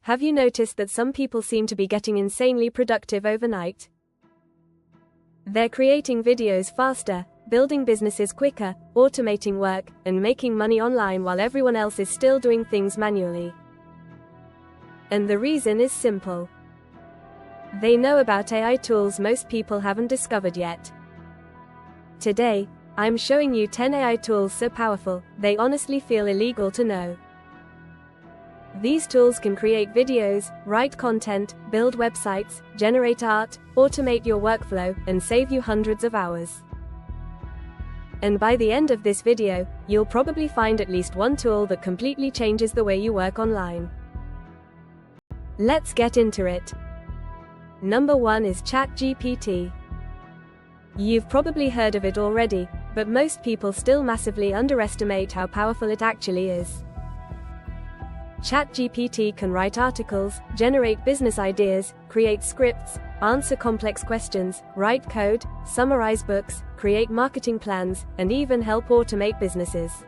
Have you noticed that some people seem to be getting insanely productive overnight? They're creating videos faster, building businesses quicker, automating work, and making money online while everyone else is still doing things manually. And the reason is simple. They know about AI tools most people haven't discovered yet. Today, I'm showing you 10 AI tools so powerful, they honestly feel illegal to know. These tools can create videos, write content, build websites, generate art, automate your workflow, and save you hundreds of hours. And by the end of this video, you'll probably find at least one tool that completely changes the way you work online. Let's get into it. Number 1 is ChatGPT. You've probably heard of it already, but most people still massively underestimate how powerful it actually is. ChatGPT can write articles, generate business ideas, create scripts, answer complex questions, write code, summarize books, create marketing plans, and even help automate businesses.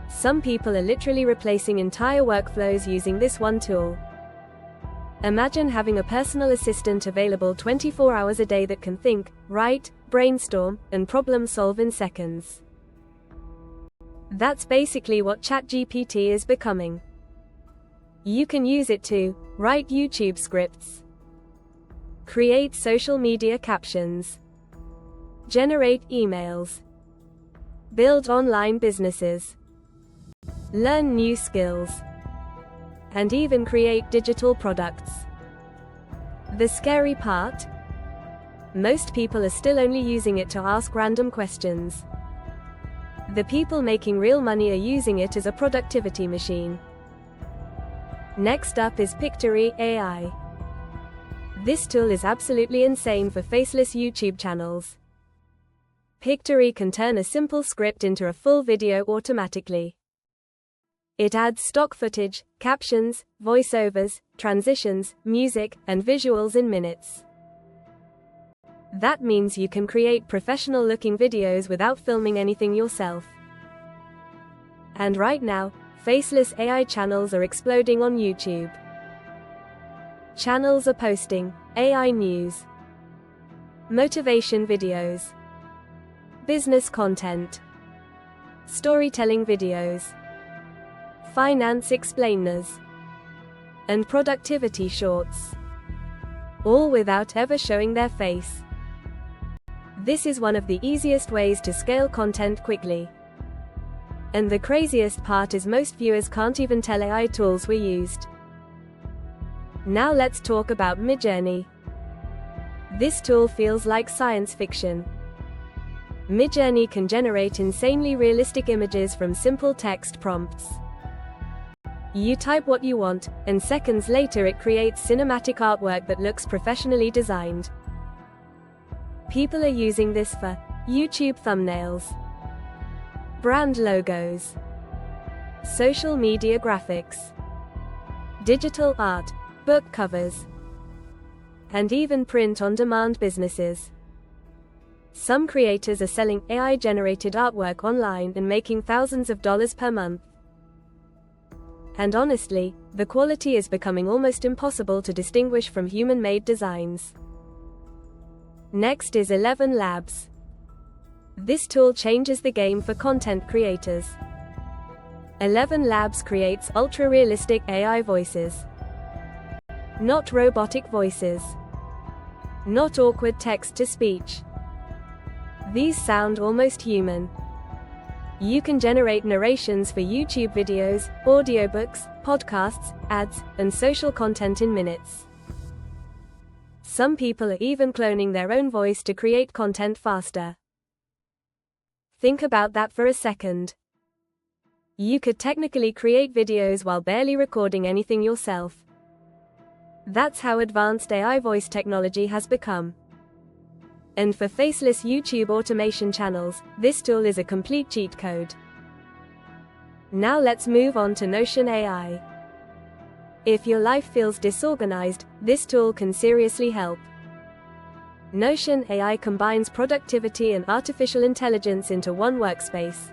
Some people are literally replacing entire workflows using this one tool. Imagine having a personal assistant available 24 hours a day that can think, write, brainstorm, and problem solve in seconds. That's basically what ChatGPT is becoming. You can use it to write YouTube scripts, create social media captions, generate emails, build online businesses, learn new skills, and even create digital products. The scary part? Most people are still only using it to ask random questions. The people making real money are using it as a productivity machine. Next up is Pictory AI. This tool is absolutely insane for faceless YouTube channels. Pictory can turn a simple script into a full video automatically. It adds stock footage, captions, voiceovers, transitions, music, and visuals in minutes. That means you can create professional-looking videos without filming anything yourself. And right now, faceless AI channels are exploding on YouTube. Channels are posting AI news, motivation videos, business content, storytelling videos, finance explainers, and productivity shorts, all without ever showing their face. This is one of the easiest ways to scale content quickly. And the craziest part is most viewers can't even tell AI tools were used. Now let's talk about Midjourney. This tool feels like science fiction. Midjourney can generate insanely realistic images from simple text prompts. You type what you want, and seconds later it creates cinematic artwork that looks professionally designed. People are using this for YouTube thumbnails, brand logos, social media graphics, digital art, book covers, and even print-on-demand businesses. Some creators are selling AI-generated artwork online and making thousands of dollars per month. And honestly, the quality is becoming almost impossible to distinguish from human-made designs. Next is 11 Labs. This tool changes the game for content creators. 11 Labs creates ultra-realistic AI voices. Not robotic voices. Not awkward text-to-speech. These sound almost human. You can generate narrations for YouTube videos, audiobooks, podcasts, ads, and social content in minutes. Some people are even cloning their own voice to create content faster. Think about that for a second. You could technically create videos while barely recording anything yourself. That's how advanced AI voice technology has become. And for faceless YouTube automation channels, this tool is a complete cheat code. Now let's move on to Notion AI. If your life feels disorganized, this tool can seriously help. Notion AI combines productivity and artificial intelligence into one workspace.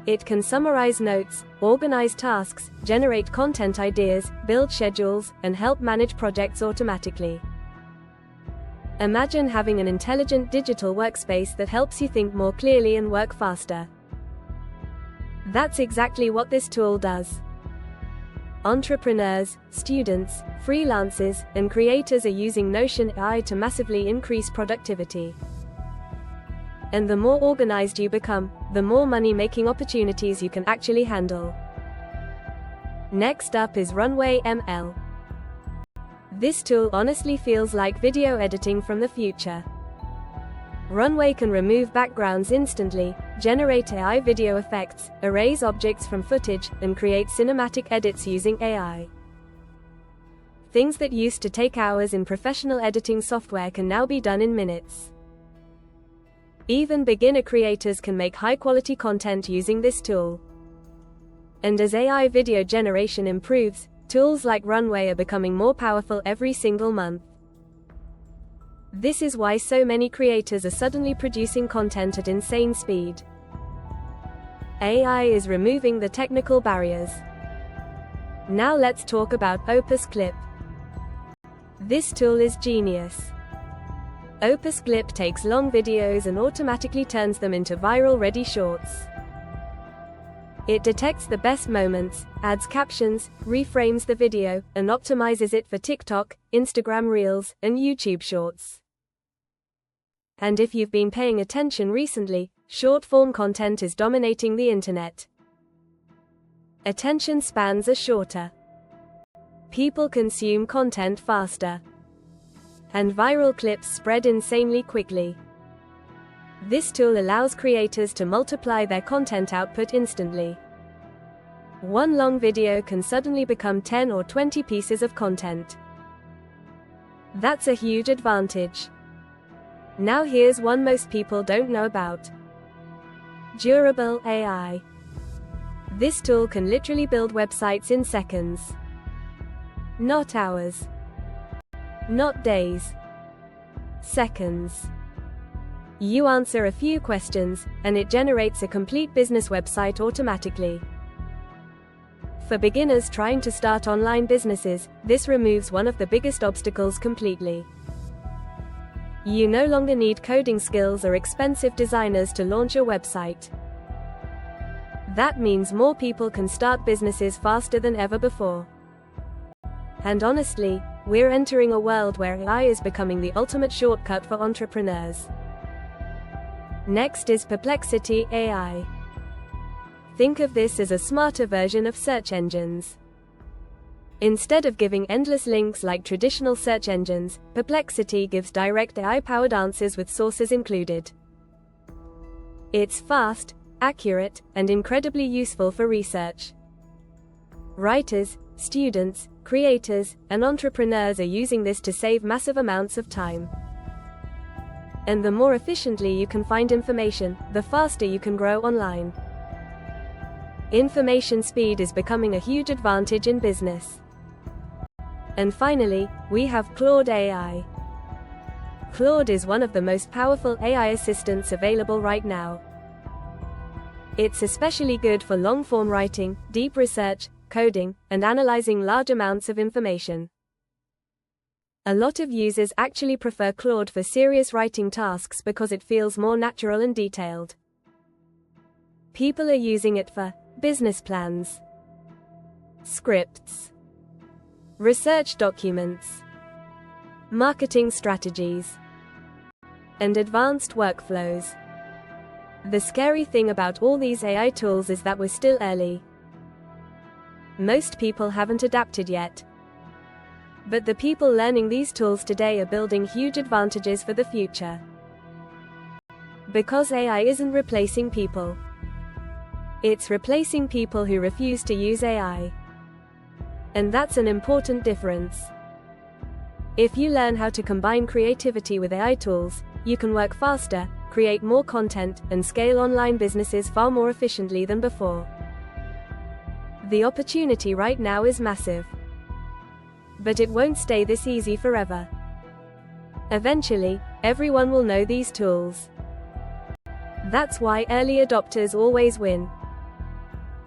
It can summarize notes, organize tasks, generate content ideas, build schedules, and help manage projects automatically. Imagine having an intelligent digital workspace that helps you think more clearly and work faster. That's exactly what this tool does. Entrepreneurs, students, freelancers, and creators are using Notion AI to massively increase productivity. And the more organized you become, the more money-making opportunities you can actually handle. Next up is Runway ML. This tool honestly feels like video editing from the future. Runway can remove backgrounds instantly, generate AI video effects, erase objects from footage, and create cinematic edits using AI. Things that used to take hours in professional editing software can now be done in minutes. Even beginner creators can make high-quality content using this tool. And as AI video generation improves, tools like Runway are becoming more powerful every single month. This is why so many creators are suddenly producing content at insane speed. AI is removing the technical barriers. Now let's talk about Opus Clip. This tool is genius. Opus Clip takes long videos and automatically turns them into viral-ready shorts. It detects the best moments, adds captions, reframes the video, and optimizes it for TikTok, Instagram Reels, and YouTube Shorts. And if you've been paying attention recently, short-form content is dominating the internet. Attention spans are shorter. People consume content faster. And viral clips spread insanely quickly. This tool allows creators to multiply their content output instantly. One long video can suddenly become 10 or 20 pieces of content. That's a huge advantage. Now here's one most people don't know about. Durable AI. This tool can literally build websites in seconds. Not hours. Not days. Seconds. You answer a few questions, and it generates a complete business website automatically. For beginners trying to start online businesses, this removes one of the biggest obstacles completely. You no longer need coding skills or expensive designers to launch a website. That means more people can start businesses faster than ever before. And honestly, we're entering a world where AI is becoming the ultimate shortcut for entrepreneurs. Next is Perplexity AI. Think of this as a smarter version of search engines. Instead of giving endless links like traditional search engines, Perplexity gives direct AI-powered answers with sources included. It's fast, accurate, and incredibly useful for research. Writers, students, creators, and entrepreneurs are using this to save massive amounts of time. And the more efficiently you can find information, the faster you can grow online. Information speed is becoming a huge advantage in business. And finally, we have Claude AI. Claude is one of the most powerful AI assistants available right now. It's especially good for long-form writing, deep research, coding, and analyzing large amounts of information. A lot of users actually prefer Claude for serious writing tasks because it feels more natural and detailed. People are using it for business plans, scripts, research documents, marketing strategies, and advanced workflows. The scary thing about all these AI tools is that we're still early. Most people haven't adapted yet. But the people learning these tools today are building huge advantages for the future. Because AI isn't replacing people. It's replacing people who refuse to use AI. And that's an important difference. If you learn how to combine creativity with AI tools, you can work faster, create more content, and scale online businesses far more efficiently than before. The opportunity right now is massive. But it won't stay this easy forever. Eventually, everyone will know these tools. That's why early adopters always win.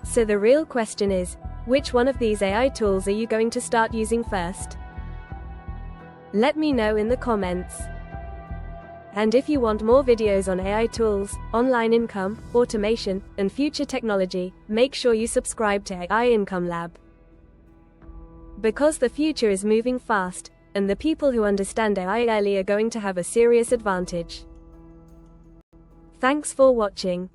So the real question is, which one of these AI tools are you going to start using first? Let me know in the comments. And if you want more videos on AI tools, online income, automation, and future technology, make sure you subscribe to AI Income Lab. Because the future is moving fast, and the people who understand AI early are going to have a serious advantage. Thanks for watching.